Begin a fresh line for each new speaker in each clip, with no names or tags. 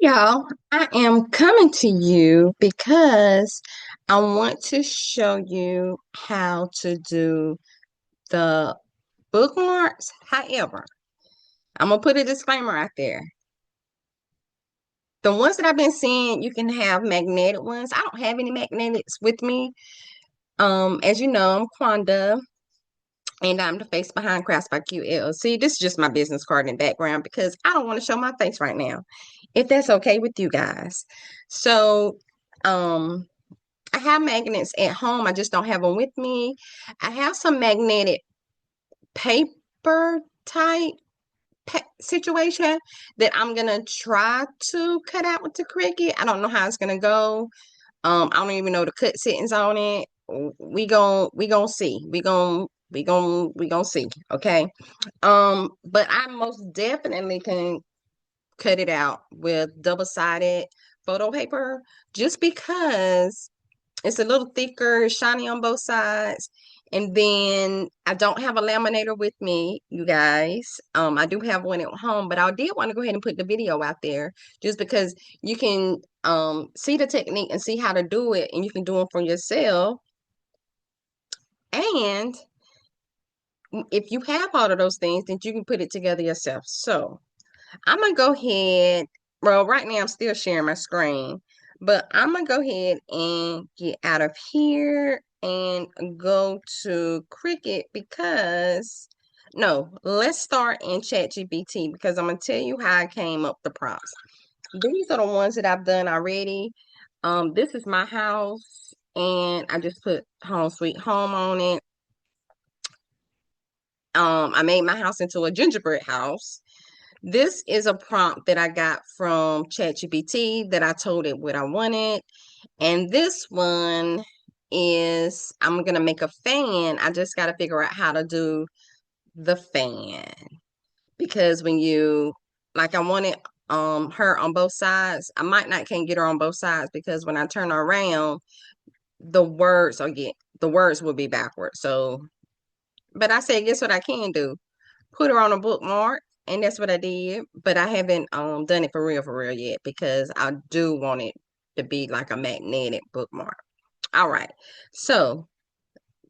Y'all, I am coming to you because I want to show you how to do the bookmarks. However, I'm gonna put a disclaimer out there. The ones that I've been seeing, you can have magnetic ones. I don't have any magnetics with me. As you know, I'm Quanda, and I'm the face behind Crafts by QLC. This is just my business card in the background because I don't want to show my face right now, if that's okay with you guys. So, um, I have magnets at home. I just don't have them with me. I have some magnetic paper type situation that I'm gonna try to cut out with the Cricut. I don't know how it's gonna go. I don't even know the cut settings on it. We gonna see. We gonna see. Okay. But I most definitely can cut it out with double-sided photo paper just because it's a little thicker, shiny on both sides. And then I don't have a laminator with me, you guys. I do have one at home, but I did want to go ahead and put the video out there just because you can see the technique and see how to do it, and you can do them for yourself. And if you have all of those things, then you can put it together yourself. So I'm gonna go ahead. Well, right now I'm still sharing my screen, but I'm gonna go ahead and get out of here and go to Cricut because no, let's start in ChatGPT because I'm gonna tell you how I came up the prompts. These are the ones that I've done already. This is my house, and I just put Home Sweet Home on it. I made my house into a gingerbread house. This is a prompt that I got from ChatGPT that I told it what I wanted. And this one is I'm gonna make a fan. I just gotta figure out how to do the fan. Because when you like I wanted her on both sides. I might not can't get her on both sides because when I turn her around, the words will be backwards. So but I said, guess what I can do? Put her on a bookmark, and that's what I did. But I haven't done it for real yet because I do want it to be like a magnetic bookmark. All right. So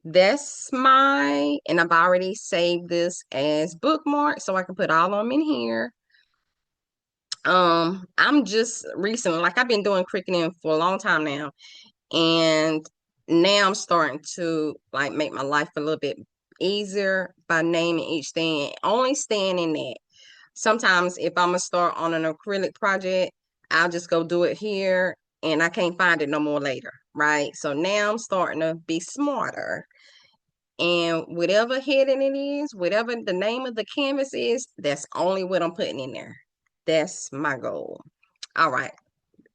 that's and I've already saved this as bookmark so I can put all of them in here. I'm just recently, like I've been doing cricketing for a long time now, and now I'm starting to like make my life a little bit easier by naming each thing, only staying in that. Sometimes if I'm gonna start on an acrylic project, I'll just go do it here and I can't find it no more later, right? So now I'm starting to be smarter. And whatever heading it is, whatever the name of the canvas is, that's only what I'm putting in there. That's my goal. All right.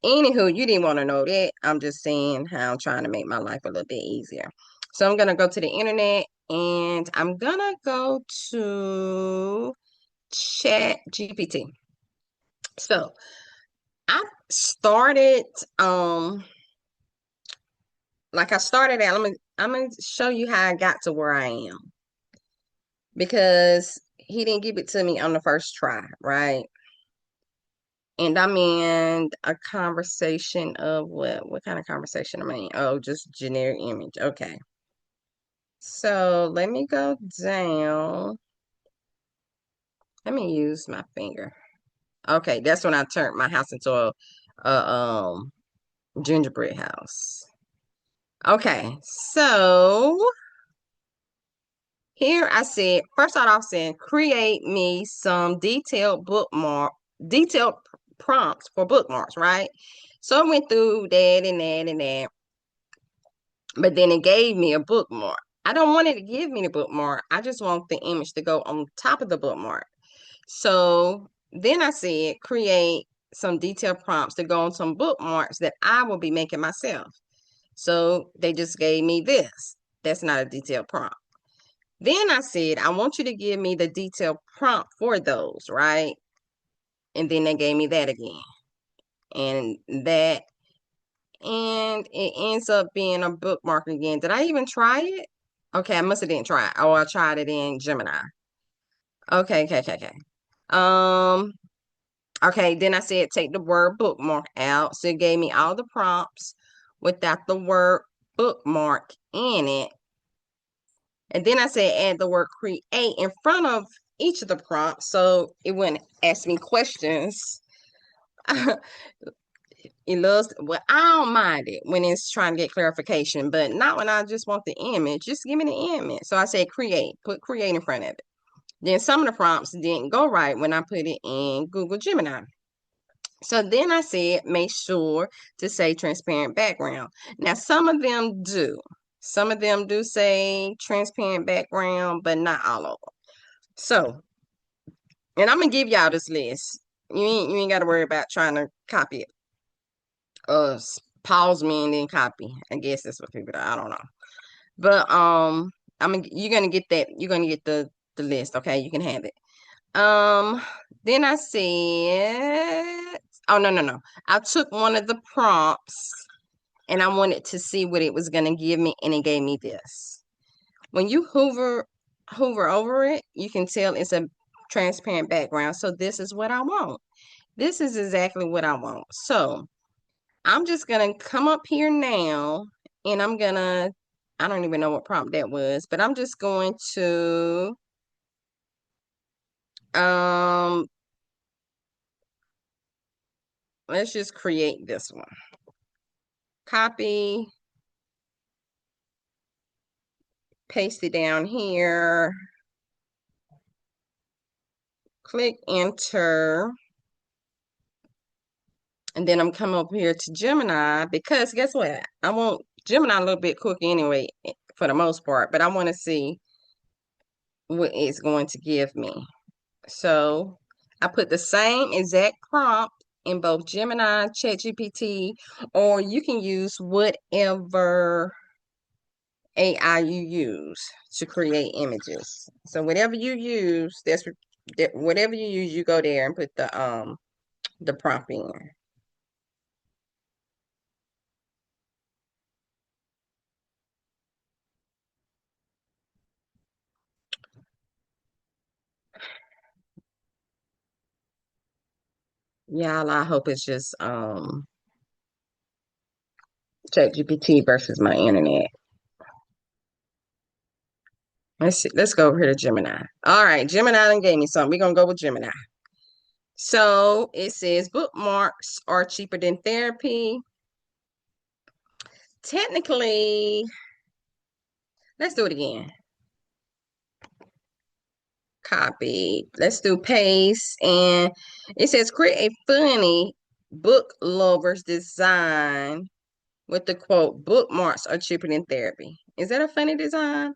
Anywho, you didn't want to know that. I'm just saying how I'm trying to make my life a little bit easier. So I'm gonna go to the internet and I'm gonna go to Chat GPT. So I started like I started out. I'm gonna show you how I got to where I am because he didn't give it to me on the first try, right? And I'm in a conversation of what kind of conversation am I in? Oh, just generic image. Okay. So let me go down. Let me use my finger. Okay, that's when I turned my house into a gingerbread house. Okay, so here I said, first start off saying, create me some detailed prompts for bookmarks, right? So I went through that and that and that, but then it gave me a bookmark. I don't want it to give me the bookmark. I just want the image to go on top of the bookmark. So then I said, create some detailed prompts to go on some bookmarks that I will be making myself. So they just gave me this. That's not a detailed prompt. Then I said, I want you to give me the detailed prompt for those, right? And then they gave me that again. And that, and it ends up being a bookmark again. Did I even try it? Okay, I must have didn't try it. Oh, I tried it in Gemini. Okay. Um, Okay, then I said take the word bookmark out. So it gave me all the prompts without the word bookmark in it. And then I said add the word create in front of each of the prompts so it wouldn't ask me questions. It loves, well, I don't mind it when it's trying to get clarification, but not when I just want the image. Just give me the image. So I said create, put create in front of it. Then some of the prompts didn't go right when I put it in Google Gemini. So then I said, make sure to say transparent background. Now, some of them do. Some of them do say transparent background, but not all of them. So, and I'm gonna give y'all this list. You ain't got to worry about trying to copy it. Pause me and then copy. I guess that's what people do. I don't know. But you're gonna get that. You're gonna get the list. Okay, you can have it. Then I said, oh, no. I took one of the prompts and I wanted to see what it was going to give me, and it gave me this. When you hover over it, you can tell it's a transparent background. So this is what I want. This is exactly what I want. So I'm just going to come up here now and I don't even know what prompt that was, but I'm just going to, um, let's just create this one. Copy, paste it down here, click enter, and then I'm coming up here to Gemini because guess what? I want Gemini a little bit quick anyway for the most part, but I want to see what it's going to give me. So I put the same exact prompt in both Gemini, ChatGPT, or you can use whatever AI you use to create images. So whatever you use, whatever you use, you go there and put the prompt in. Yeah, I hope it's just ChatGPT versus my internet. Let's see. Let's go over here to Gemini. All right, Gemini done gave me something. We're gonna go with Gemini. So it says bookmarks are cheaper than therapy. Technically, let's do it again. Copy. Let's do paste. And it says create a funny book lovers design with the quote, bookmarks are cheaper than therapy. Is that a funny design?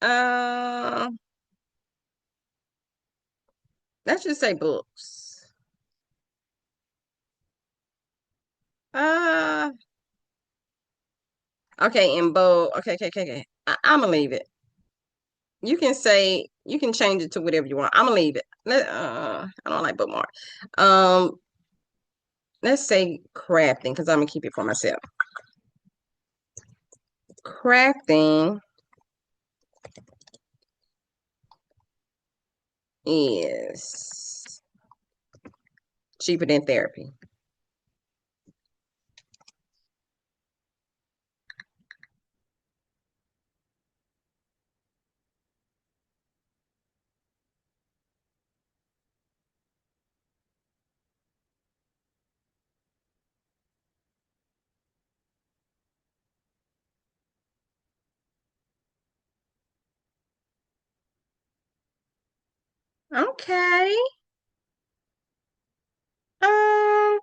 Uh, let's just say books. Uh, okay, in bold. Okay. I'm gonna leave it. You can change it to whatever you want. I'm gonna leave it. I don't like bookmark. Um, let's say crafting because I'm gonna keep it for myself. Crafting is cheaper than therapy. Okay. Um,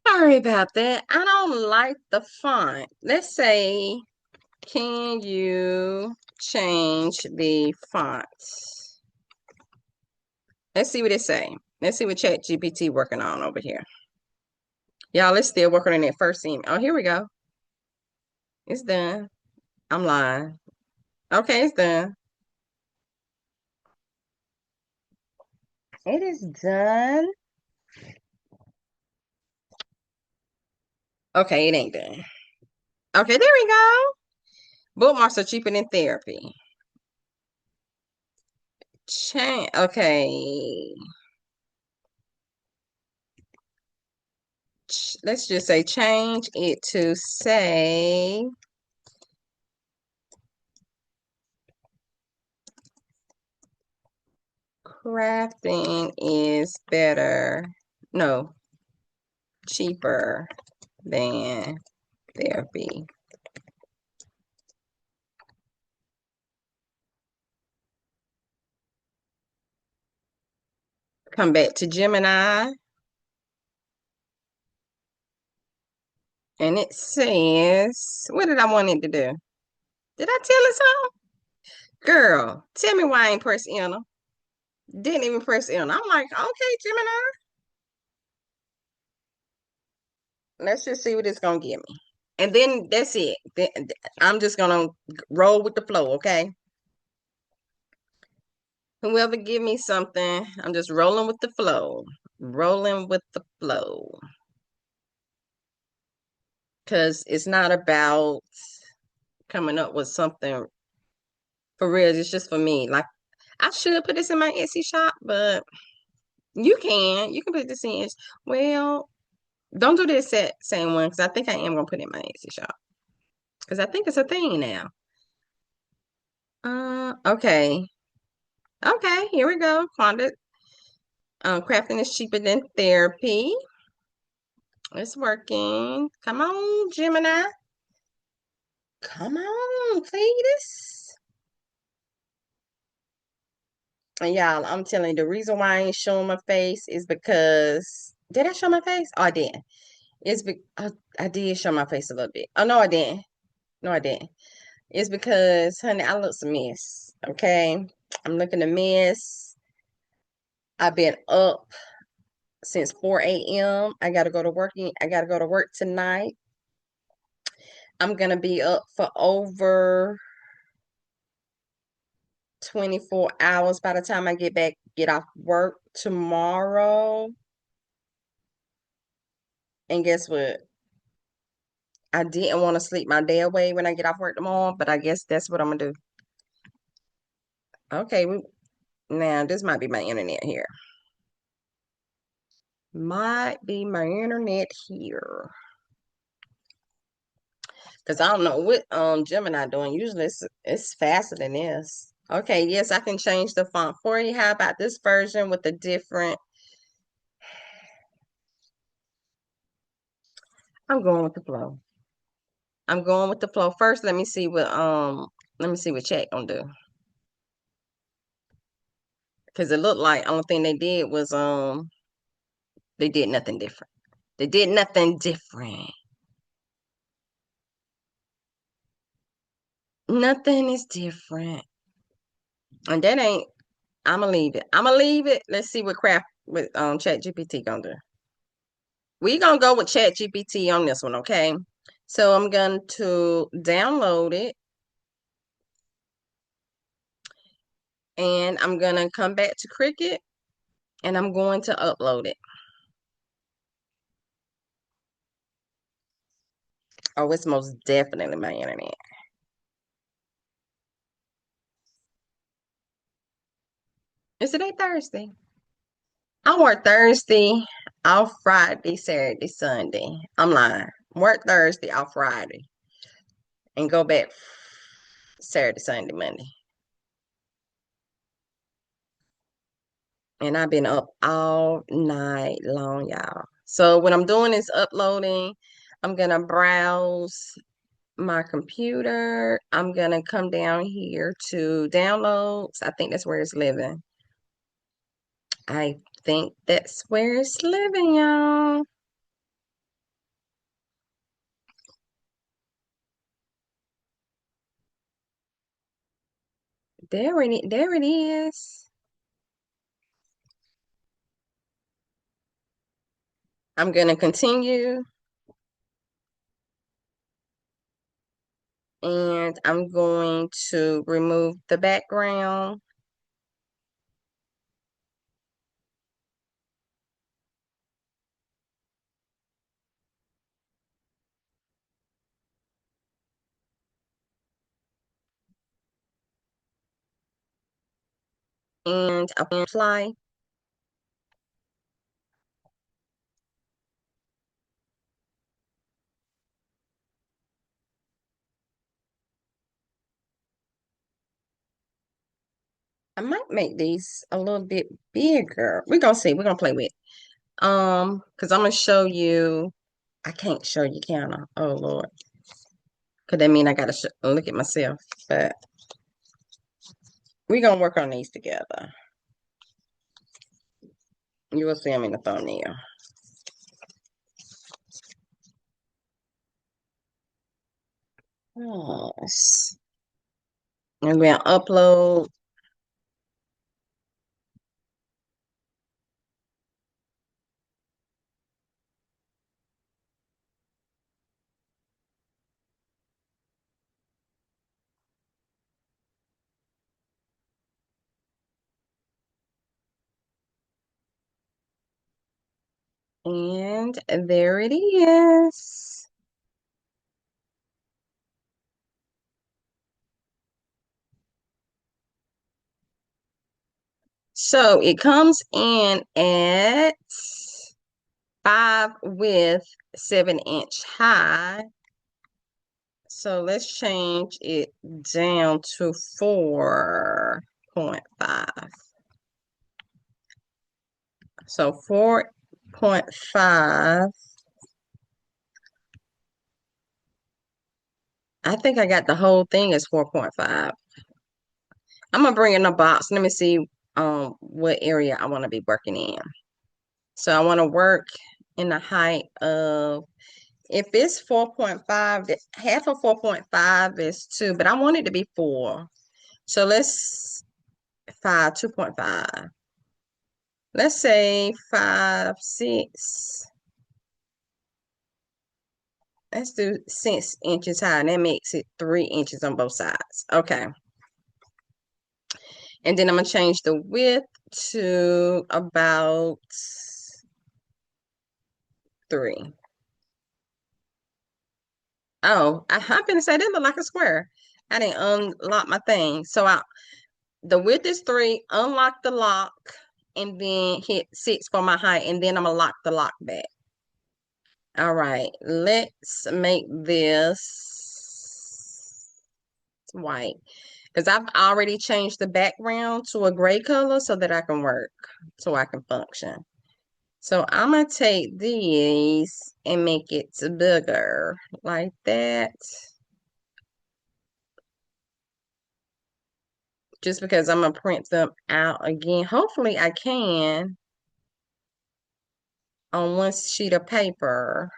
sorry about that. I don't like the font. Let's say, can you change the font? Let's see what it say. Let's see what ChatGPT working on over here. Y'all, it's still working on that first email. Oh, here we go. It's done. I'm lying. Okay, it's done. It is done. Okay, it ain't done. Okay, there we go. Bookmarks are cheaper than therapy. Okay. Let's just say change it to say crafting is better. No, cheaper than therapy. Come back to Gemini. And it says, what did I want it to do? Did I tell it something? Girl, tell me why I ain't press enter. Didn't even press enter. I'm like, okay, Gemini. Let's just see what it's gonna give me. And then that's it. I'm just gonna roll with the flow, okay? Whoever give me something, I'm just rolling with the flow. Rolling with the flow. Because it's not about coming up with something for real. It's just for me. Like, I should put this in my Etsy shop, but you can. You can put this in. Well, don't do this same one because I think I am going to put it in my Etsy shop. Because I think it's a thing now. Okay. Okay, here we go. Quanta, crafting is cheaper than therapy. It's working. Come on, Gemini. Come on, Cletus. And y'all, I'm telling you, the reason why I ain't showing my face is because did I show my face? Oh, I did. I did show my face a little bit. Oh no, I didn't. No, I didn't. It's because, honey, I look a mess. Okay, I'm looking a mess. I've been up since 4 a.m. I gotta go to work. I gotta go to work tonight. I'm gonna be up for over 24 hours by the time I get off work tomorrow. And guess what? I didn't want to sleep my day away when I get off work tomorrow, but I guess that's what I'm gonna do. Okay, now this might be my internet here. Might be my internet here. Because I don't know what Gemini doing. Usually it's faster than this. Okay, yes, I can change the font for you. How about this version with a different? I'm going with the flow. I'm going with the flow. First, let me see what chat gonna do. Because it looked like only thing they did was they did nothing different. They did nothing different. Nothing is different. And that ain't I'ma leave it. I'ma leave it. Let's see what craft with Chat GPT gonna do. We gonna go with Chat GPT on this one, okay? So I'm going to download it and I'm gonna come back to Cricut and I'm going to upload it. Oh, it's most definitely my internet. Is today Thursday? I work Thursday, off Friday, Saturday, Sunday. I'm lying. Work Thursday, off Friday, and go back Saturday, Sunday, Monday. And I've been up all night long, y'all. So what I'm doing is uploading. I'm gonna browse my computer. I'm gonna come down here to downloads. I think that's where it's living. I think that's where it's living, y'all. There it is. I'm gonna continue and I'm going to remove the background. and apply. I might make these a little bit bigger. We're gonna see. We're gonna play with. Because I'm gonna show you. I can't show you, can I? Oh Lord. Cause that mean I gotta look at myself. But we're gonna work on these together. You will see them in the thumbnail. Yes. And we'll upload. And there it is. So it comes in at 5 width, 7-inch high. So let's change it down to 4.5. So 4.5. I think I got the whole thing as 4.5. I'm gonna bring in a box. Let me see what area I want to be working in. So I want to work in the height of, if it's 4.5, half of 4.5 is 2, but I want it to be 4. So let's 2.5. Let's say 5, 6. Let's do 6 inches high, and that makes it 3 inches on both sides. Okay. And then I'm going to change the width to about 3. Oh, I'm going to say that look like a square. I didn't unlock my thing. So the width is 3, unlock the lock, and then hit 6 for my height, and then I'm going to lock the lock back. All right, let's make this white, because I've already changed the background to a gray color so that I can work, so I can function. So I'm going to take these and make it bigger like that. Just because I'm going to print them out again. Hopefully I can on one sheet of paper.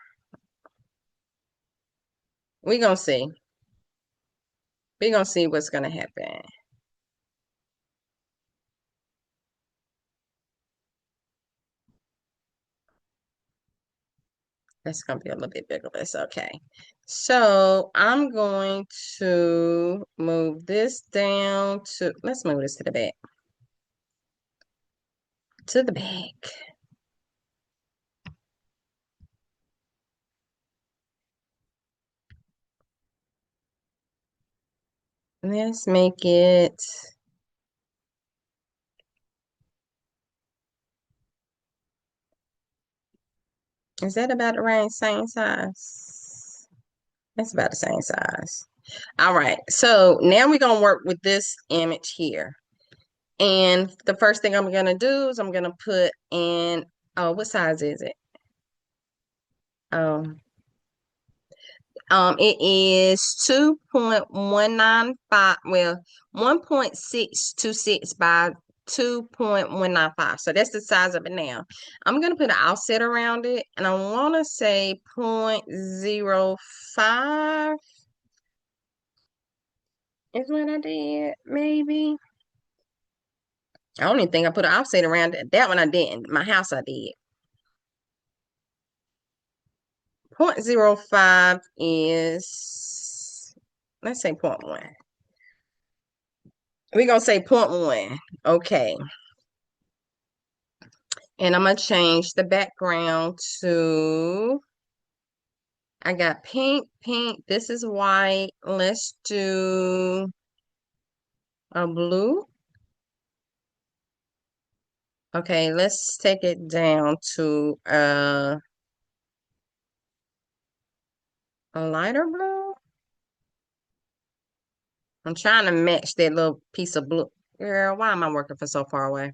We're going to see. We're going to see what's going to happen. That's going to be a little bit bigger, but it's okay. So I'm going to move this down to, let's move this to the back. To the back. Let's make it, is that about the right same size? That's about the same size. All right, so now we're going to work with this image here. And the first thing I'm going to do is I'm going to put in, oh, what size is it? It is 2.195, well, 1.626 by 2.195. So that's the size of it now. I'm going to put an offset around it, and I want to say 0.05 is what I did, maybe. I don't even think I put an offset around it. That one I didn't. My house I did. 0.05 is, let's say 0.1. We're going to say 0.1. Okay. And I'm going to change the background to, I got pink, pink. This is white. Let's do a blue. Okay, let's take it down to a lighter blue. I'm trying to match that little piece of blue. Girl, why am I working for so far away?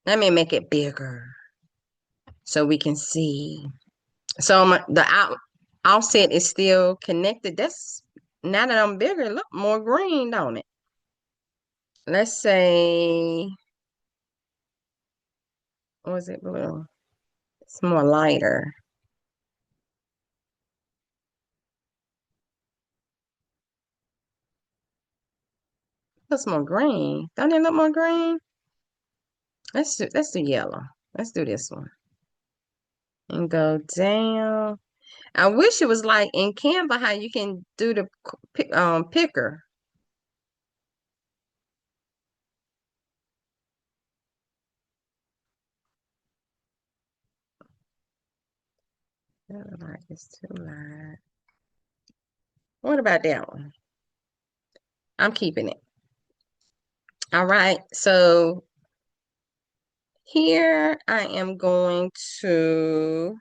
Let me make it bigger so we can see. So the offset is still connected. That's now that I'm bigger, look more green, don't it? Let's say, what is it blue? It's more lighter. Looks more green. Don't it look more green? Let's do yellow. Let's do this one. And go down. I wish it was like in Canva how you can do the picker. That look like it's too light. What about that one? I'm keeping it. All right. So here I am going to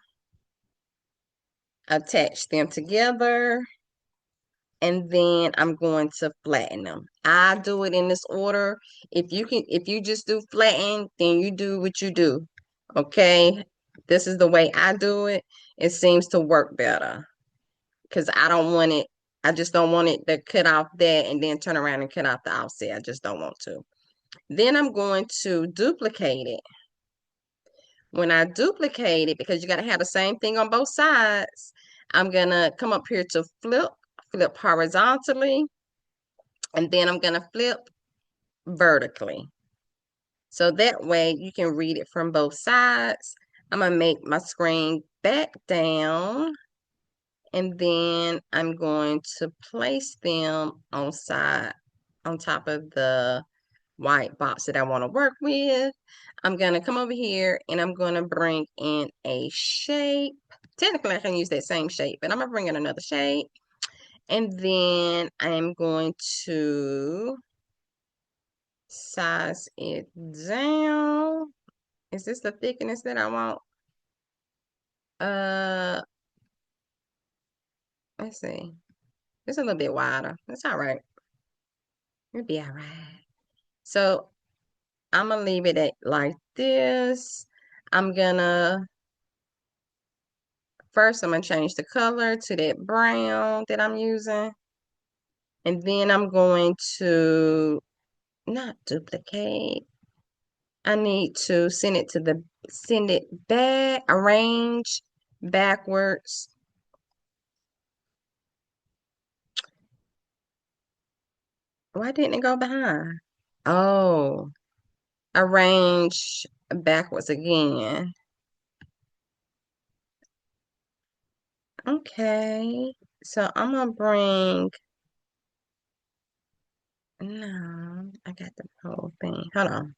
attach them together, and then I'm going to flatten them. I do it in this order. If you just do flatten, then you do what you do. Okay? This is the way I do it. It seems to work better because I just don't want it to cut off that and then turn around and cut off the offset. I just don't want to. Then I'm going to duplicate it. When I duplicate it, because you got to have the same thing on both sides, I'm going to come up here to flip horizontally, and then I'm going to flip vertically. So that way you can read it from both sides. I'm going to make my screen back down, and then I'm going to place them on top of the white box that I want to work with. I'm going to come over here and I'm going to bring in a shape. Technically, I can use that same shape, but I'm going to bring in another shape. And then I'm going to size it down. Is this the thickness that I want? Uh, let's see. It's a little bit wider. That's all right. It'll be all right. So I'm gonna leave it at like this. I'm gonna First, I'm gonna change the color to that brown that I'm using. And then I'm going to not duplicate. I need to send it back, arrange backwards. Why didn't it go behind? Oh, arrange backwards again. Okay. So I'm gonna bring, no, I got the whole thing. Hold on.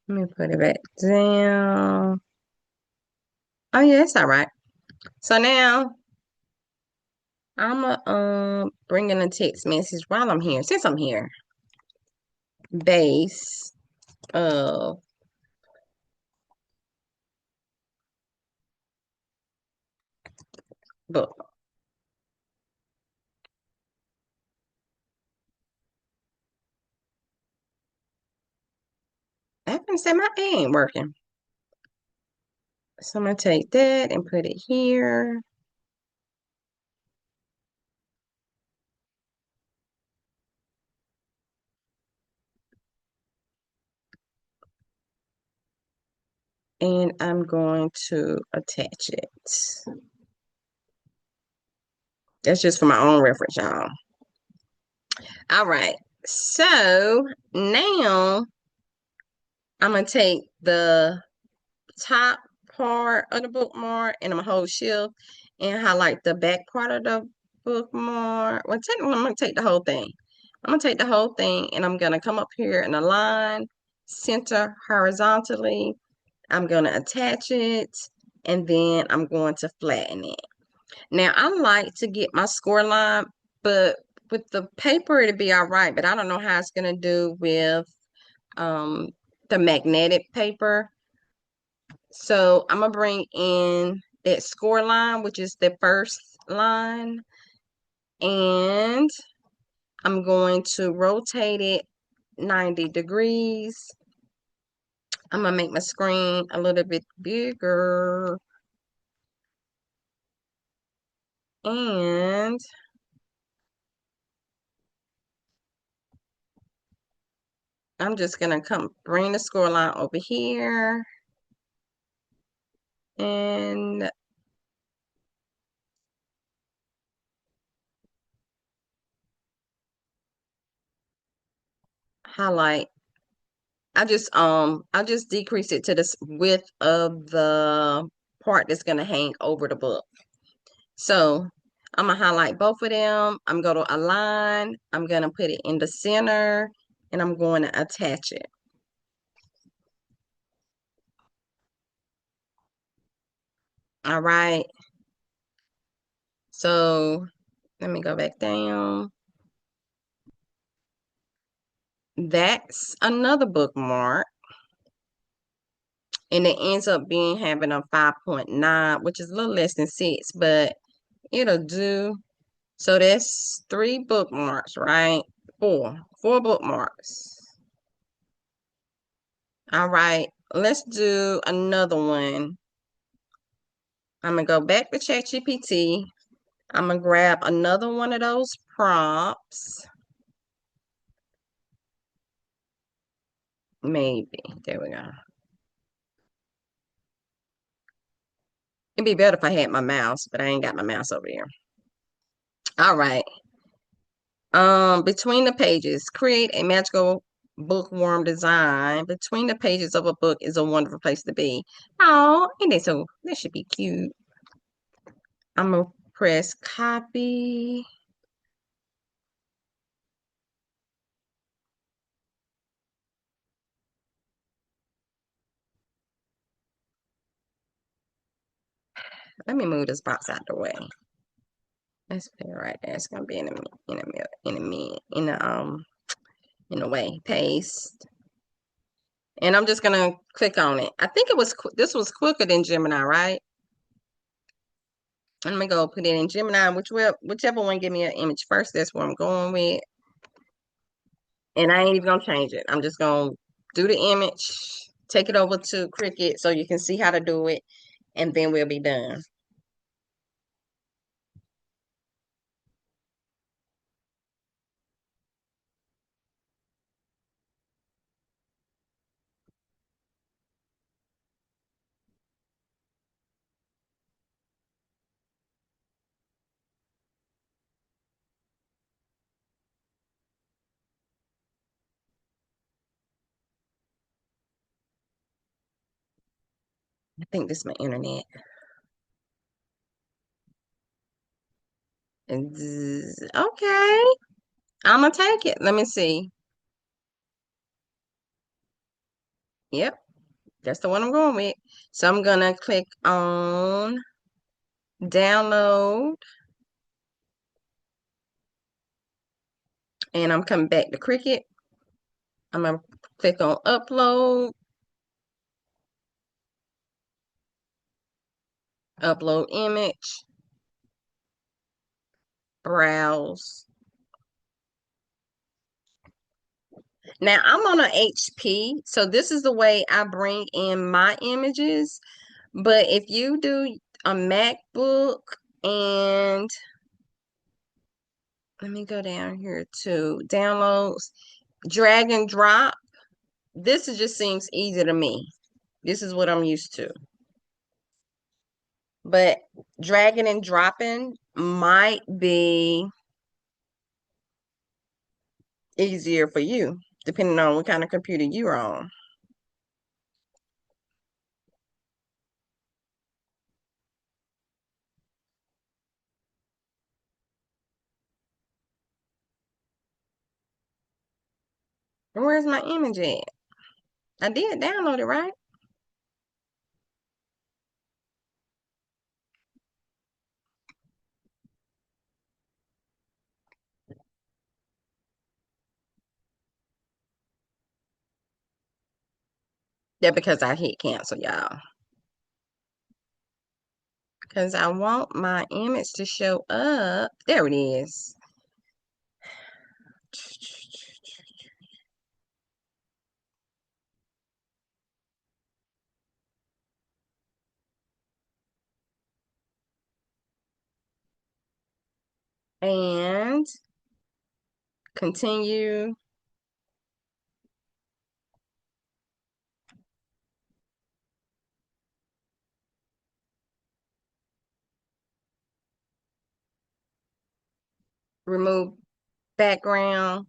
Let me put it back down. Oh yeah, it's all right. So now I'm gonna bring in a text message while I'm here. Since I'm here, base of book. I can say my A ain't working. So I'm gonna take that and put it here. And I'm going to attach it. That's just for my own reference, y'all. All right. So now I'm gonna take the top part of the bookmark and I'm gonna hold shift and highlight the back part of the bookmark. Well, technically, I'm gonna take the whole thing. I'm gonna take the whole thing and I'm gonna come up here and align, center horizontally. I'm gonna attach it and then I'm going to flatten it. Now, I like to get my score line, but with the paper, it'll be all right, but I don't know how it's gonna do with the magnetic paper. So I'm gonna bring in that score line, which is the first line, and I'm going to rotate it 90 degrees. I'm gonna make my screen a little bit bigger, and I'm just gonna bring the score line over here and highlight. I just decrease it to the width of the part that's gonna hang over the book. So I'm gonna highlight both of them. I'm gonna align. I'm gonna put it in the center, and I'm going to attach it. All right. So let me go back down. That's another bookmark. And it ends up being having a 5.9, which is a little less than 6, but it'll do. So that's 3 bookmarks, right? 4 bookmarks. All right, let's do another one. I'm gonna go back to ChatGPT. I'm gonna grab another one of those prompts. Maybe. There we go. It'd be better if I had my mouse, but I ain't got my mouse over here. All right. Between the pages, create a magical bookworm design. Between the pages of a book is a wonderful place to be. Oh, and they so that should be cute. I'm gonna press copy. Let me move this box out the way. Let's put it right there. It's gonna be in the way. Paste. And I'm just gonna click on it. I think this was quicker than Gemini, right? I'm gonna go put it in Gemini, whichever one give me an image first. That's what I'm going with. And I ain't even gonna change it. I'm just gonna do the image, take it over to Cricut so you can see how to do it, and then we'll be done. I think this is my internet. Okay. I'm gonna take it. Let me see. Yep, that's the one I'm going with. So I'm gonna click on download, and I'm coming back to Cricut. I'm gonna click on upload, upload image, browse. Now I'm on a HP, so this is the way I bring in my images. But if you do a MacBook, and let me go down here to downloads, drag and drop. Just seems easy to me. This is what I'm used to. But dragging and dropping might be easier for you, depending on what kind of computer you're on. Where's my image at? I did download it, right? Yeah, because I hit cancel, y'all. Because I want my image to show up. There it is. And continue. Remove background.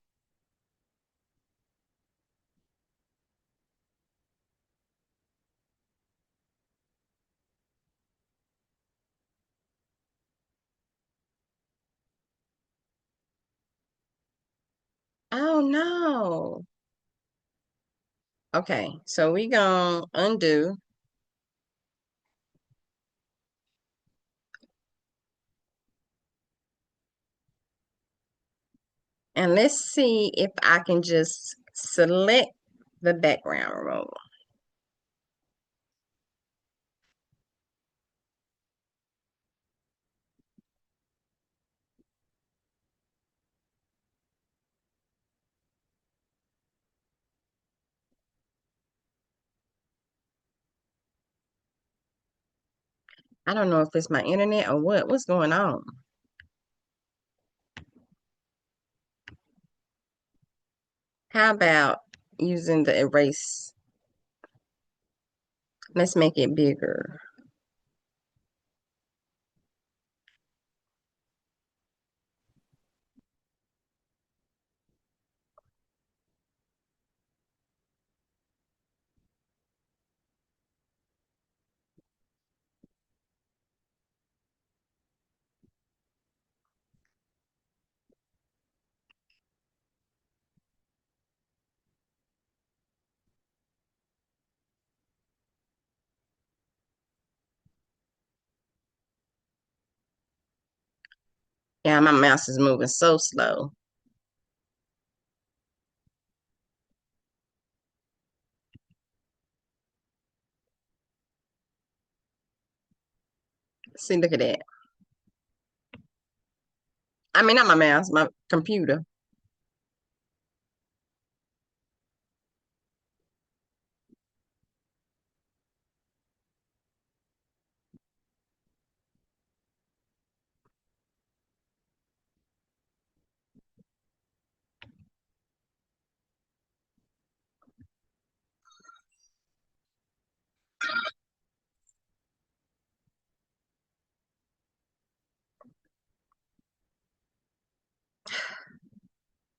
Oh no. Okay, so we gonna undo. And let's see if I can just select the background removal. I don't know if it's my internet or what. What's going on? How about using the erase? Let's make it bigger. Yeah, my mouse is moving so slow. See, look at that. I mean, not my mouse, my computer.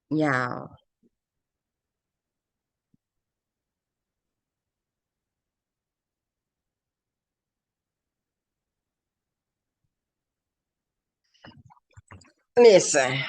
Y'all, listen.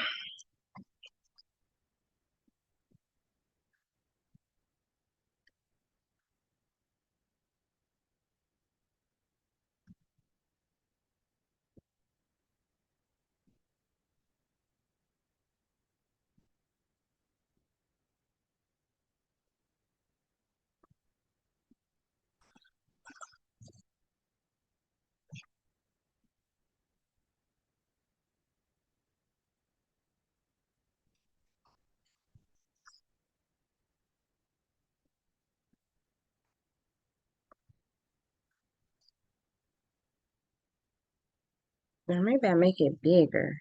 Now maybe I make it bigger.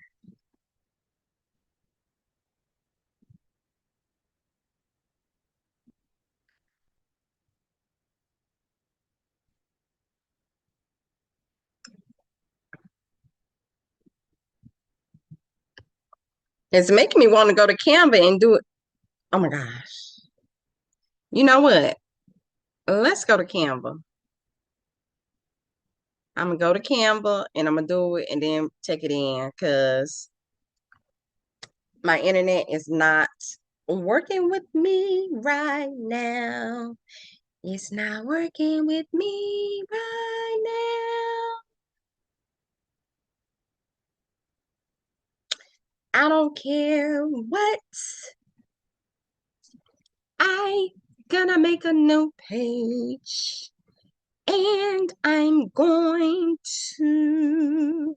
It's making me want to go to Canva and do it. Oh my gosh. You know what? Let's go to Canva. I'm gonna go to Canva and I'm gonna do it and then take it in because my internet is not working with me right now. It's not working with me right now. I don't care what I Gonna make a new page. And I'm going to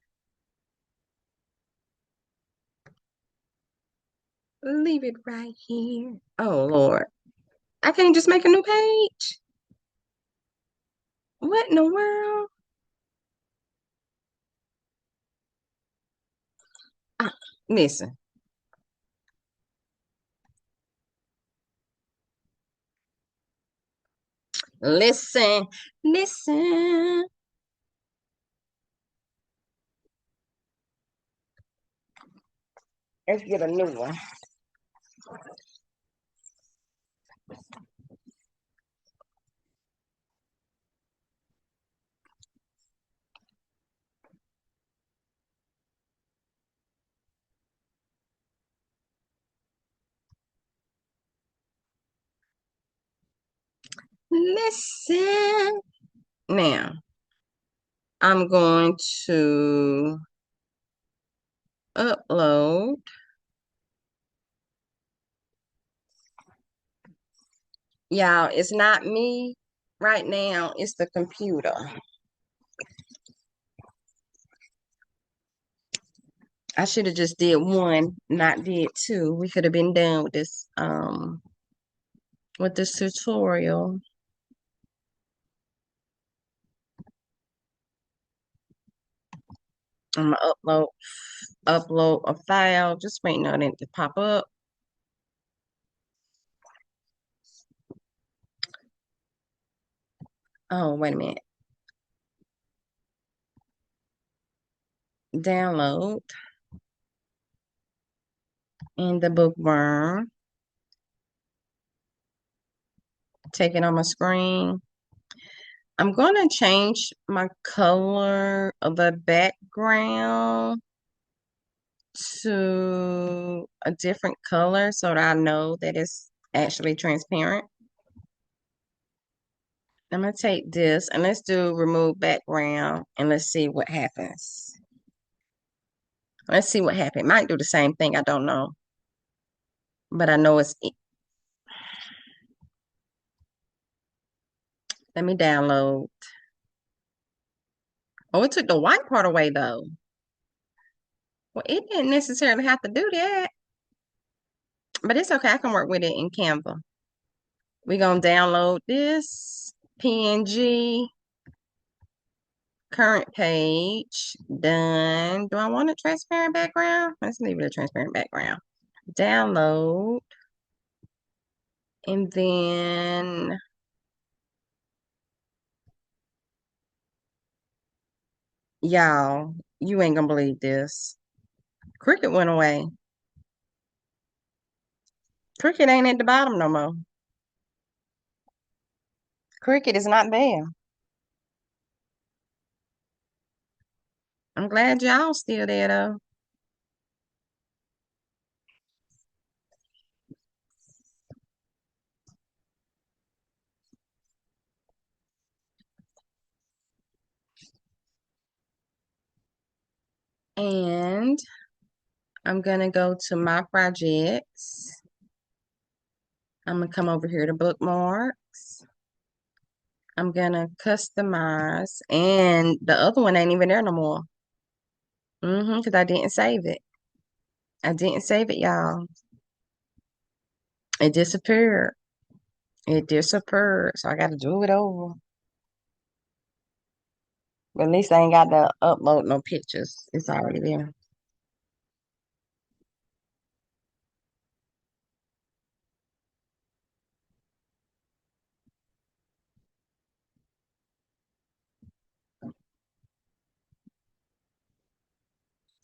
leave it right here. Oh, Lord. I can't just make a new page. What in the world? Ah, listen, listen, listen. Let's get a new one. Listen. Now, I'm going to upload. Y'all, it's not me right now, it's the computer. I should have just did one, not did two. We could have been done with this tutorial. I'm gonna upload a file, just waiting on it to pop up. Oh, wait a minute. Download in the bookworm. Take it on my screen. I'm going to change my color of the background to a different color so that I know that it's actually transparent. I'm going to take this and let's do remove background and let's see what happens. Let's see what happens. Might do the same thing. I don't know. But I know it's... Let me download. Oh, it took the white part away though. Well, it didn't necessarily have to do that. But it's okay. I can work with it in Canva. We're going to download this PNG. Current page. Done. Do I want a transparent background? Let's leave it a transparent background. Download. And then y'all, you ain't gonna believe this. Cricut went away. Cricut ain't at the bottom no more. Cricut is not there. I'm glad y'all still there though. And I'm gonna go to my projects. I'm gonna come over here to bookmarks. I'm gonna customize, and the other one ain't even there no more. Because I didn't save it. I didn't save it, y'all. It disappeared. It disappeared. So I got to do it over. But at least I ain't got to upload no pictures. It's already there.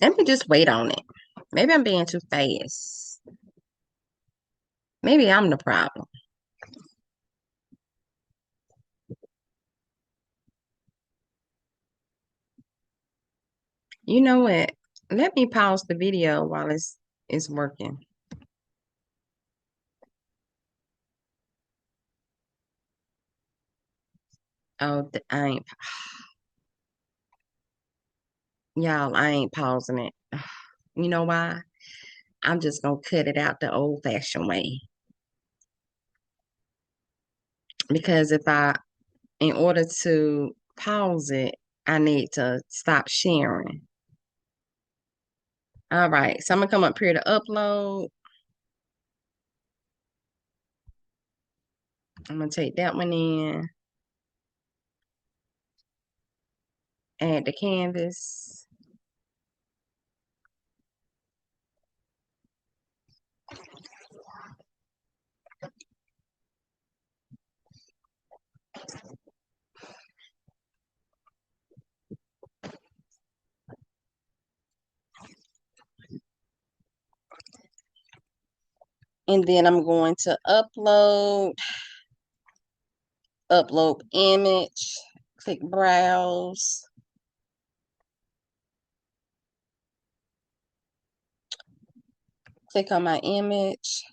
Let me just wait on it. Maybe I'm being too fast. Maybe I'm the problem. You know what? Let me pause the video while it's working. Oh, I ain't, y'all, I ain't pausing it. You know why? I'm just gonna cut it out the old-fashioned way. because in order to pause it, I need to stop sharing. All right, so I'm gonna come up here to upload. I'm gonna take that one in, add the canvas. And then I'm going to upload image, click browse, click on my image,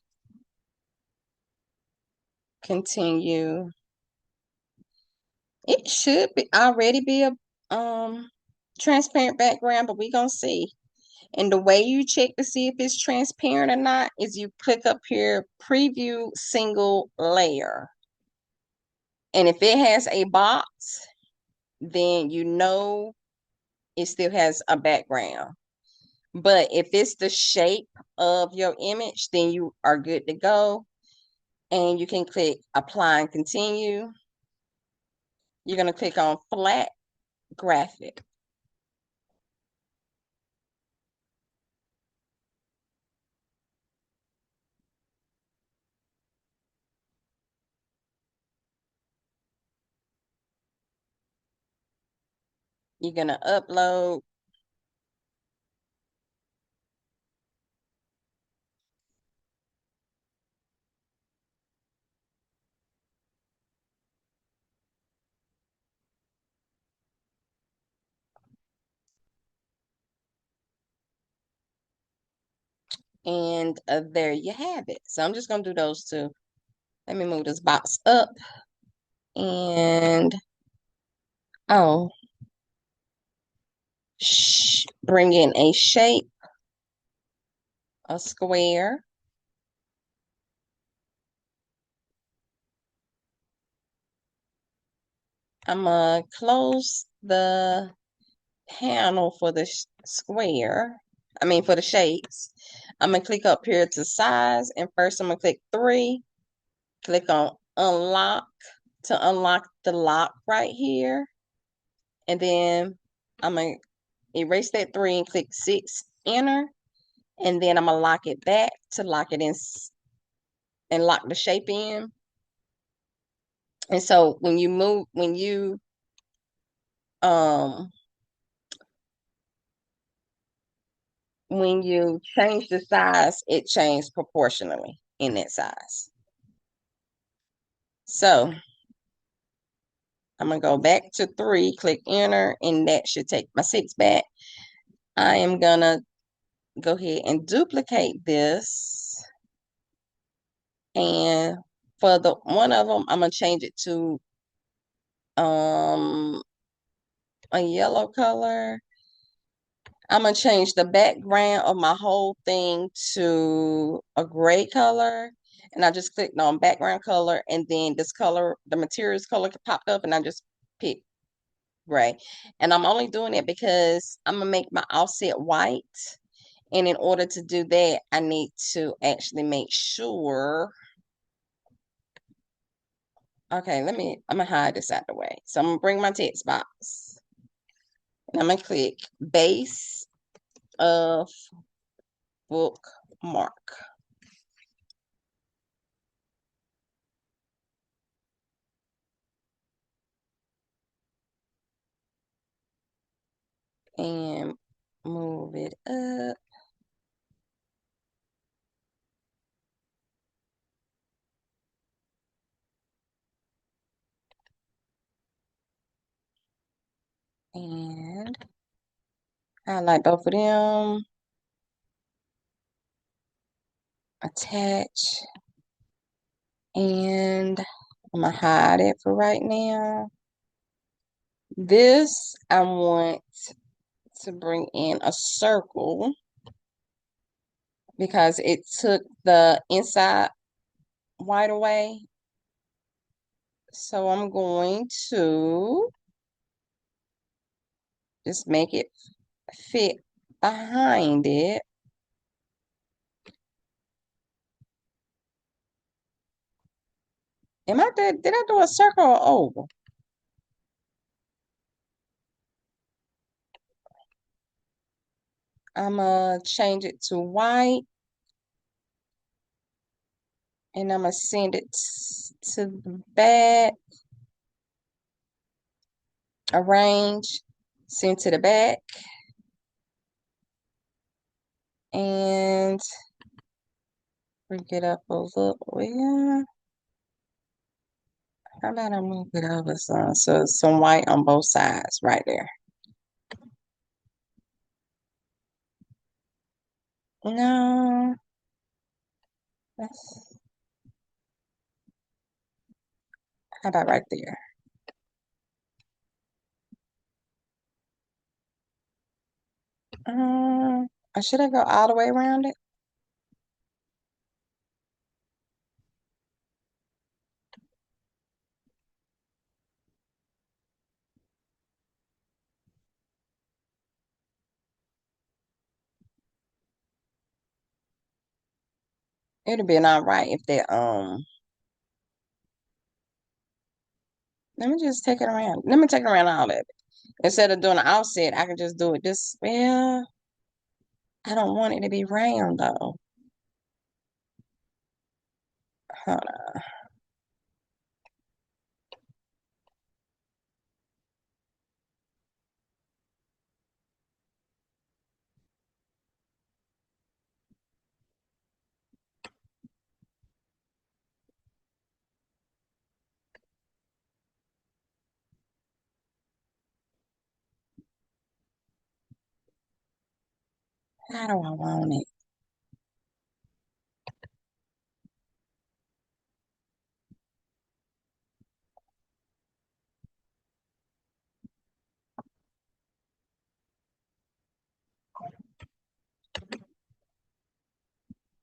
continue. It should be already be a transparent background, but we're gonna see. And the way you check to see if it's transparent or not is you click up here, preview single layer. And if it has a box, then you know it still has a background. But if it's the shape of your image, then you are good to go. And you can click apply and continue. You're going to click on flat graphic. You're going to upload. And there you have it. So I'm just going to do those two. Let me move this box up. And, oh, bring in a shape, a square. I'm going to close the panel for the square. I mean, for the shapes. I'm going to click up here to size. And first, I'm going to click 3. Click on unlock to unlock the lock right here. And then I'm going to erase that 3 and click 6, enter. And then I'm going to lock it back to lock it in and lock the shape in. And so when you um change the size, it changed proportionally in that size. So I'm gonna go back to 3, click enter, and that should take my 6 back. I am gonna go ahead and duplicate this. And for the one of them, I'm gonna change it to a yellow color. I'm going to change the background of my whole thing to a gray color. And I just clicked on background color, and then this color, the materials color popped up, and I just picked gray. And I'm only doing it because I'm going to make my offset white. And in order to do that, I need to actually make sure. Okay, I'm going to hide this out the way. So I'm going to bring my text box. And I'm going to click base of bookmark. And move it up. And highlight both of them. Attach. And I'm going to hide it for right now. This, I want to bring in a circle because it took the inside white away. So I'm going to just make it fit behind it. Did I do a circle or oval? I'm gonna change it to white and I'm gonna send it to the back, arrange, send to the back, and bring it up a little. Well, how about I move it over some white on both sides right there. No, that's how about right there? Should I go all the way around it? It'd have been all right if that let me just take it around. Let me take it around all of it. Instead of doing an offset, I can just do it this. Well, I don't want it to be round though. Hold on. How do I want it?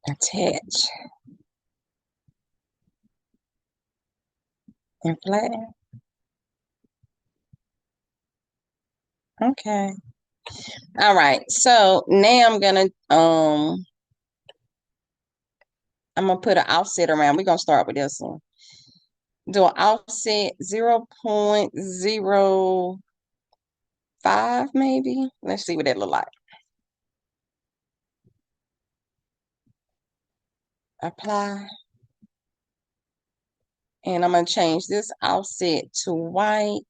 Attach and flatten. Okay. All right. So now I'm gonna put an offset around. We're gonna start with this one. Do an offset 0.05 maybe. Let's see what that look like. Apply. And I'm gonna change this offset to white.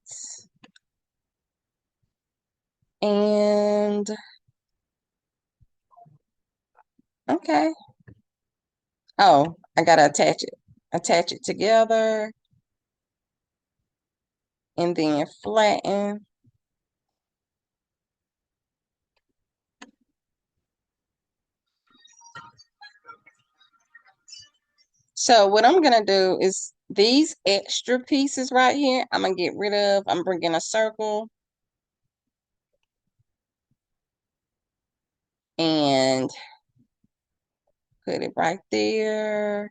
And okay. Oh, I gotta attach it. Attach it together and then flatten. So what I'm gonna do is these extra pieces right here, I'm gonna get rid of. I'm bringing a circle and put it right there.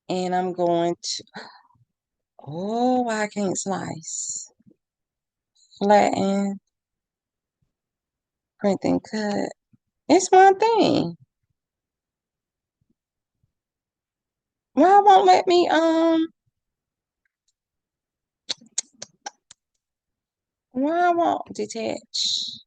And I'm going to, oh, I can't slice. Flatten, print and cut. It's one thing. Why won't let me, why won't detach?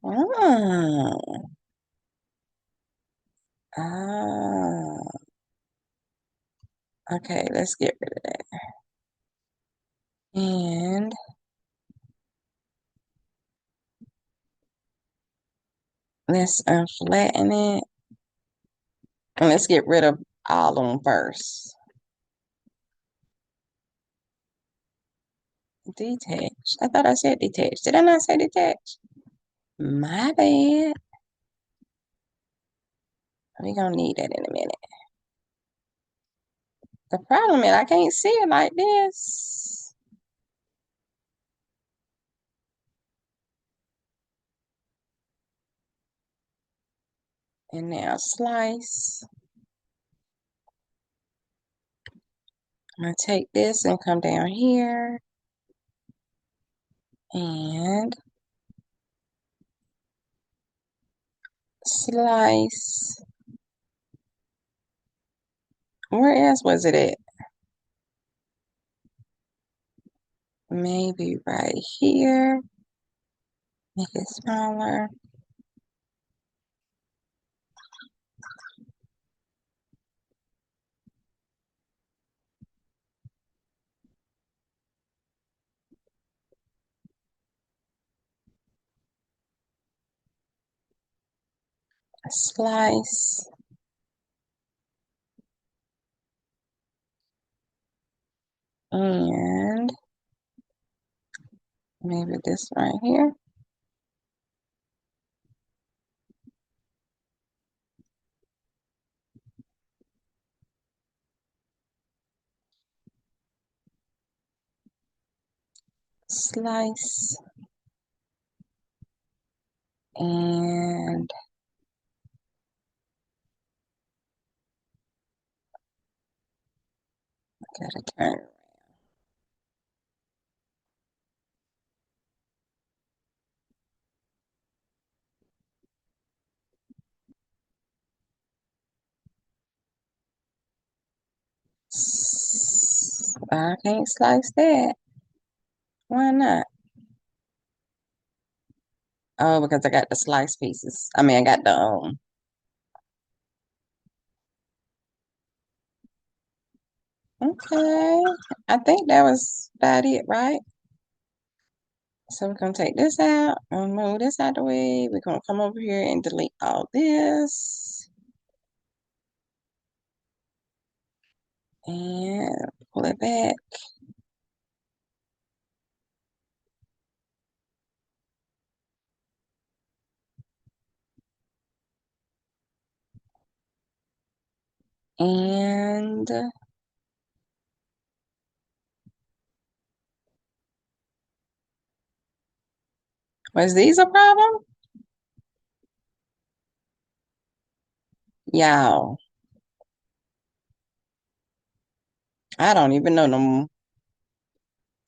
Oh. Ah. Okay, let's get rid of that. And let's unflatten it. And let's get rid of all of them first. Detach. I thought I said detach. Did I not say detach? My bad. We're gonna need that in a minute. The problem is I can't see it like this. And now slice. I'm going to take this and come down here and slice. Where else was it at? Maybe right here. Make it smaller. Slice. And maybe this right here. Slice. And gotta turn it. I can't slice that. Why not? Oh, because I got the slice pieces. I mean, I got the okay. I think that was about it, right? So we're gonna take this out and move this out the way. We're gonna come over here and delete all this. And pull it back. And was these a problem? Y'all, I don't even know no more.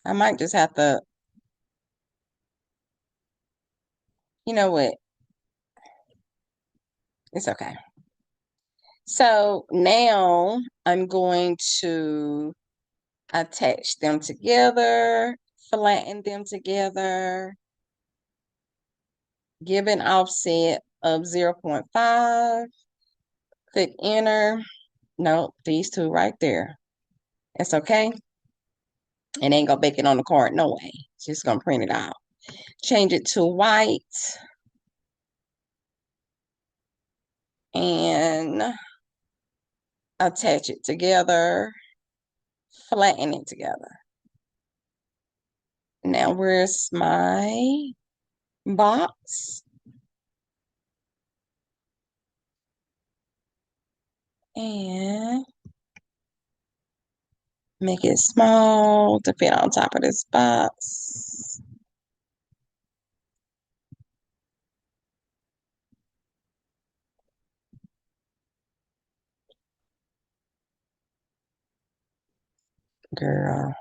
I might just have to, you know what? It's okay. So now I'm going to attach them together, flatten them together, give an offset of 0.5, click enter. No, these two right there. It's okay. It ain't gonna bake it on the card, no way. It's just gonna print it out. Change it to white and attach it together, flatten it together. Now where's my box? And make it small to fit on top of this box. Girl.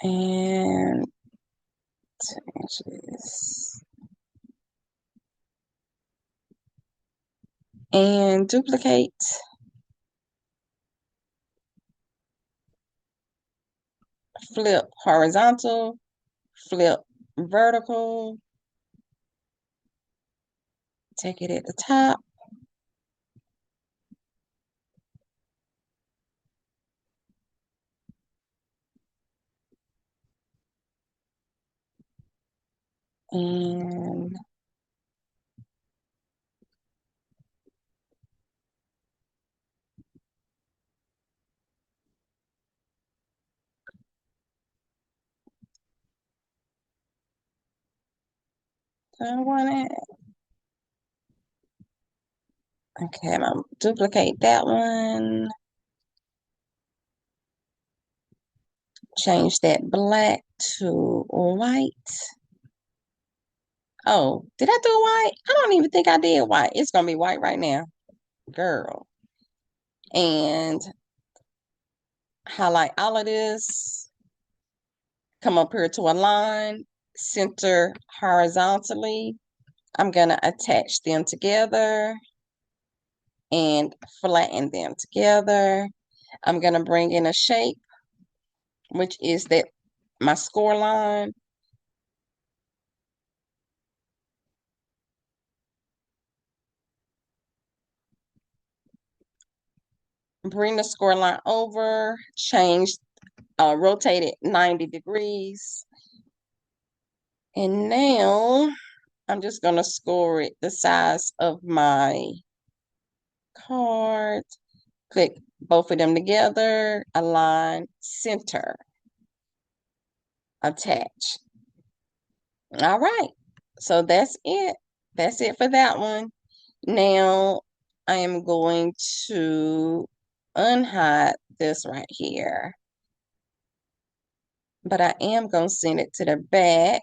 And 2 inches. And duplicate. Flip horizontal. Flip vertical. Take it at the top. And I want it. Okay, I'm gonna duplicate that one. Change that black to white. Oh, did I do white? I don't even think I did white. It's gonna be white right now, girl. And highlight all of this. Come up here to a line, center horizontally. I'm gonna attach them together and flatten them together. I'm gonna bring in a shape, which is that my score line. Bring the score line over, rotate it 90 degrees. And now I'm just going to score it the size of my card. Click both of them together, align, center, attach. All right. So that's it. That's it for that one. Now I am going to unhide this right here. But I am going to send it to the back.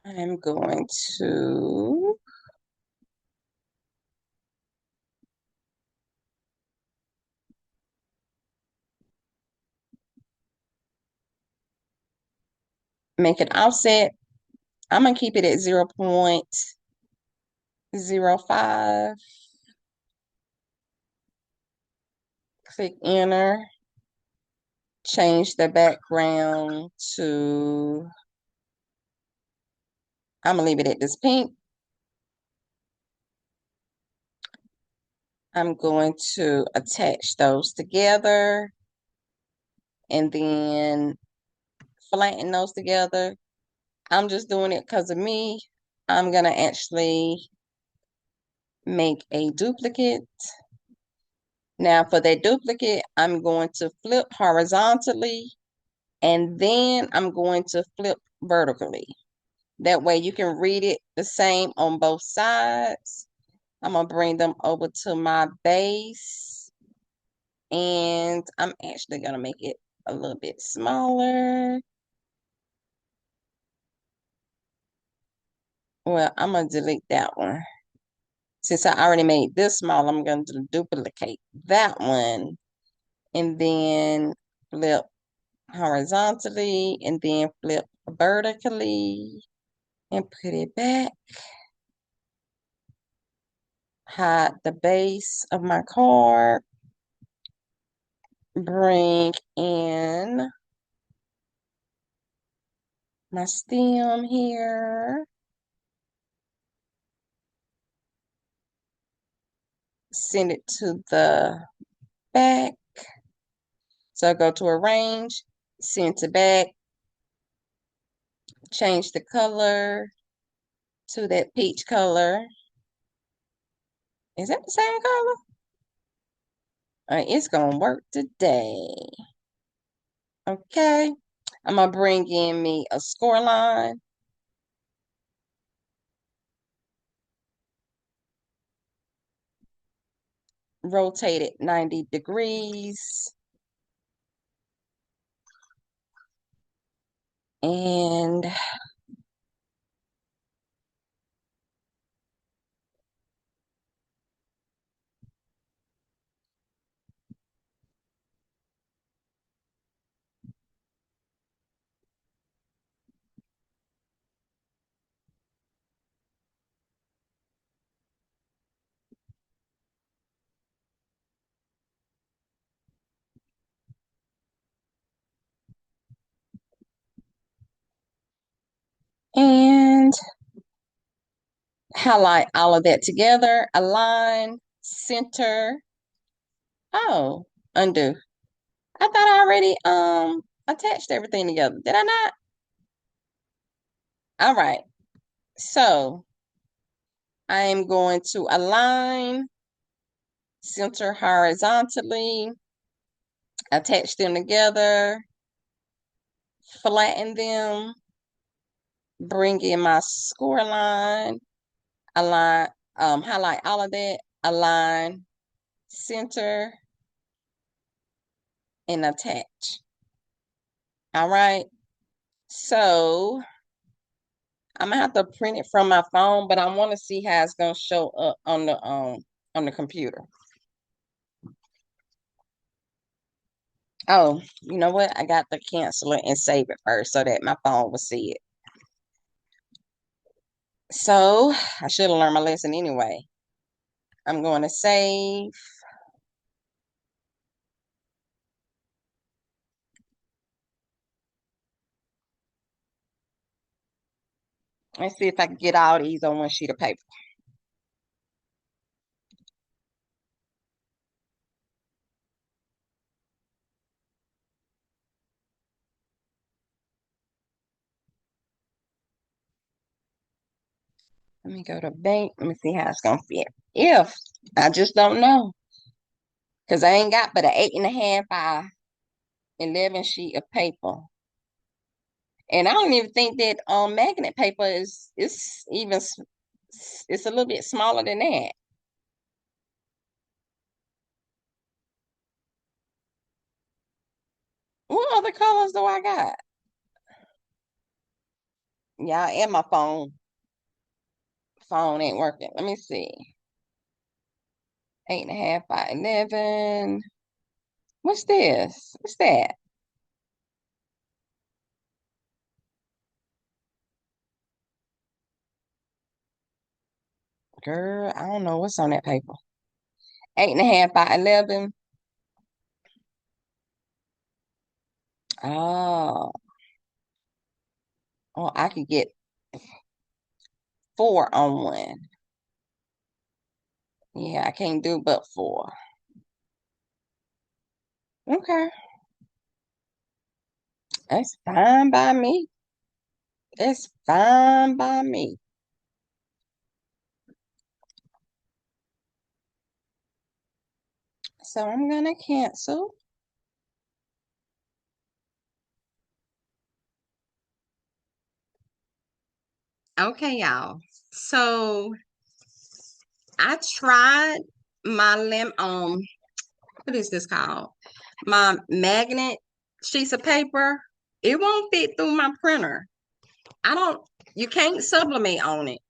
I'm going to make an offset. I'm going to keep it at 0.05. Click enter. Change the background to, I'm going to leave it at this pink. I'm going to attach those together and then flatten those together. I'm just doing it because of me. I'm going to actually make a duplicate. Now for that duplicate, I'm going to flip horizontally and then I'm going to flip vertically. That way you can read it the same on both sides. I'm going to bring them over to my base and I'm actually going to make it a little bit smaller. Well, I'm going to delete that one. Since I already made this small, I'm going to duplicate that one and then flip horizontally and then flip vertically and put it back. Hide the base of my card. Bring in my stem here. Send it to the back. So go to arrange, send to back, change the color to that peach color. Is that the same color? It's gonna work today. Okay. I'm gonna bring in me a score line. Rotate it 90 degrees. And and highlight all of that together, align, center. Oh, undo. I thought I already attached everything together. Did I not? All right. So I am going to align, center horizontally, attach them together, flatten them, bring in my score line, align, highlight all of that, align, center, and attach. All right. So I'm gonna have to print it from my phone, but I want to see how it's gonna show up on the computer. Oh, you know what? I got to cancel it and save it first so that my phone will see it. So I should have learned my lesson anyway. I'm going to save. Let's see if I can get all these on one sheet of paper. Let me go to bank. Let me see how it's gonna fit. If I just don't know. Because I ain't got but an 8.5 by 11 sheet of paper. And I don't even think that magnet paper is even it's a little bit smaller than that. What other colors do I got? Yeah, and my phone ain't working. Let me see. 8.5 by 11. What's this? What's that? Girl, I don't know what's on that paper. 8.5 by 11. Oh, oh, I could get 4 on one. Yeah, I can't do but 4. Okay, that's fine by me. That's fine by me. So I'm gonna cancel. Okay, y'all. So I tried my what is this called? My magnet sheets of paper. It won't fit through my printer. I don't, you can't sublimate on it.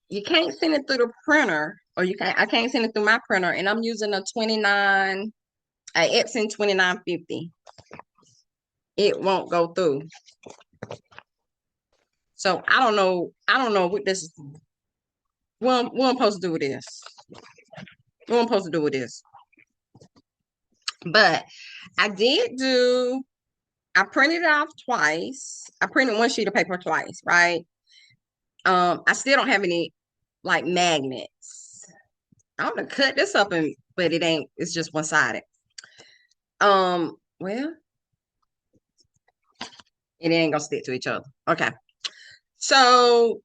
You can't send it through the printer, or I can't send it through my printer, and I'm using a Epson 2950. It won't go through. So I don't know what this is. What I'm supposed to do with this. What I'm supposed to do with this. But I did do, I printed it off twice. I printed one sheet of paper twice, right? I still don't have any like magnets. I'm gonna cut this up but it ain't, it's just one-sided. Well, it ain't gonna stick to each other. Okay. So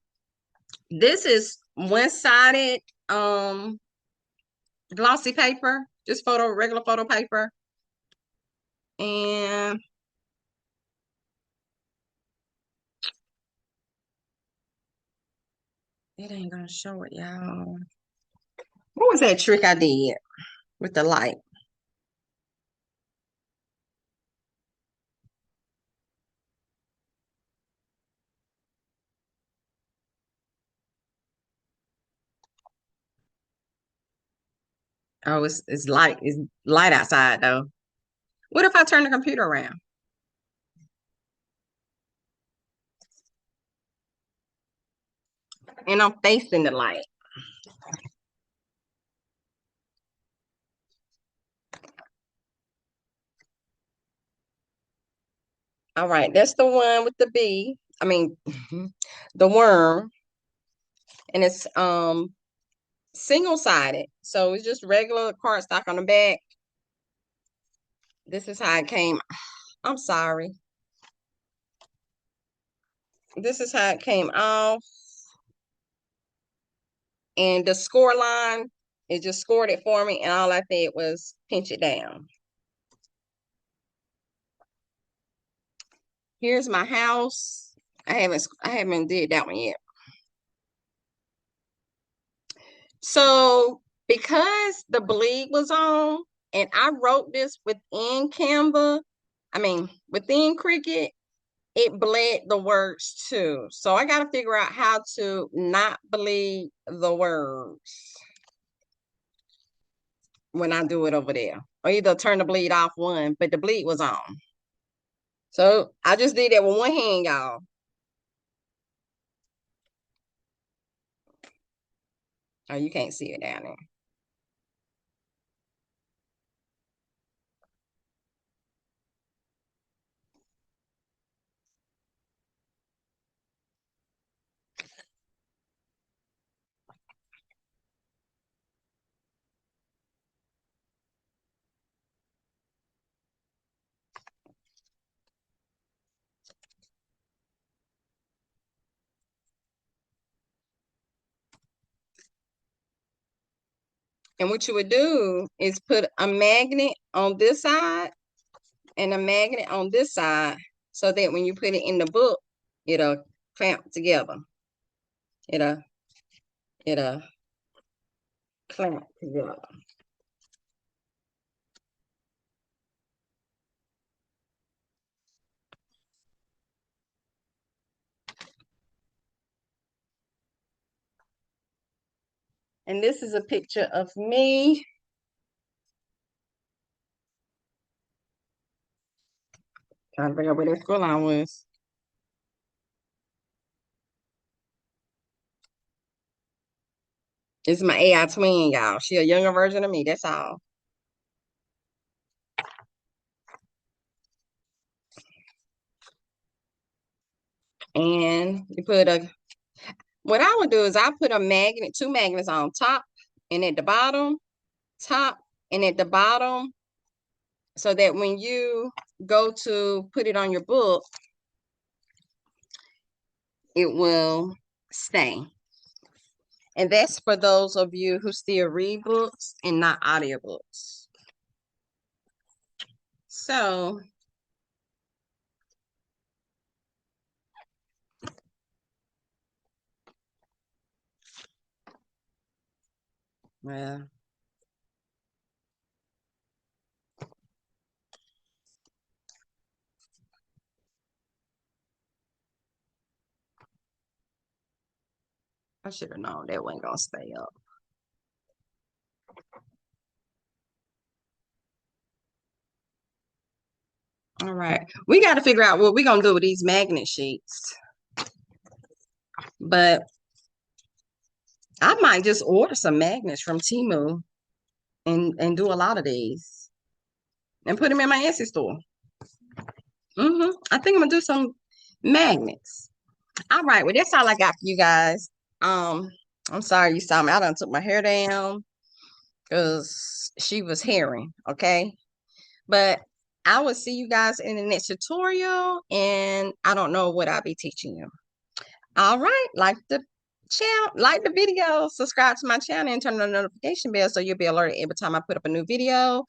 this is one-sided glossy paper, just regular photo paper. And it ain't gonna show it, y'all. What was that trick I did with the light? Oh, it's light. It's light outside though. What if I turn the computer around and I'm facing the light? All right, that's the one with the bee. I mean, the worm, and it's single-sided. So it's just regular cardstock on the back. This is how it came. I'm sorry. This is how it came off. And the score line, it just scored it for me. And all I did was pinch it down. Here's my house. I haven't did that one yet. So because the bleed was on and I wrote this within Canva, within Cricut, it bled the words too. So I got to figure out how to not bleed the words when I do it over there. Or either turn the bleed off one, but the bleed was on. So I just did that with one hand, y'all. Oh, you can't see it down there. And what you would do is put a magnet on this side and a magnet on this side so that when you put it in the book, it'll clamp together. It'll clamp together. And this is a picture of me. Trying to figure out where that school line was. It's my AI twin, y'all. She a younger version of me. That's all. And you put what I would do is I put a magnet, two magnets on top and at the bottom, top and at the bottom, so that when you go to put it on your book, it will stay. And that's for those of you who still read books and not audiobooks. So well, I should have known that wasn't gonna stay up. All right, we got to figure out what we're gonna do with these magnet sheets. But I might just order some magnets from Temu and do a lot of these and put them in my Etsy store. I think I'm gonna do some magnets. All right, well, that's all I got for you guys. I'm sorry you saw me. I done took my hair down because she was hairing, okay? But I will see you guys in the next tutorial, and I don't know what I'll be teaching you. All right, like the channel, like the video, subscribe to my channel, and turn on the notification bell so you'll be alerted every time I put up a new video.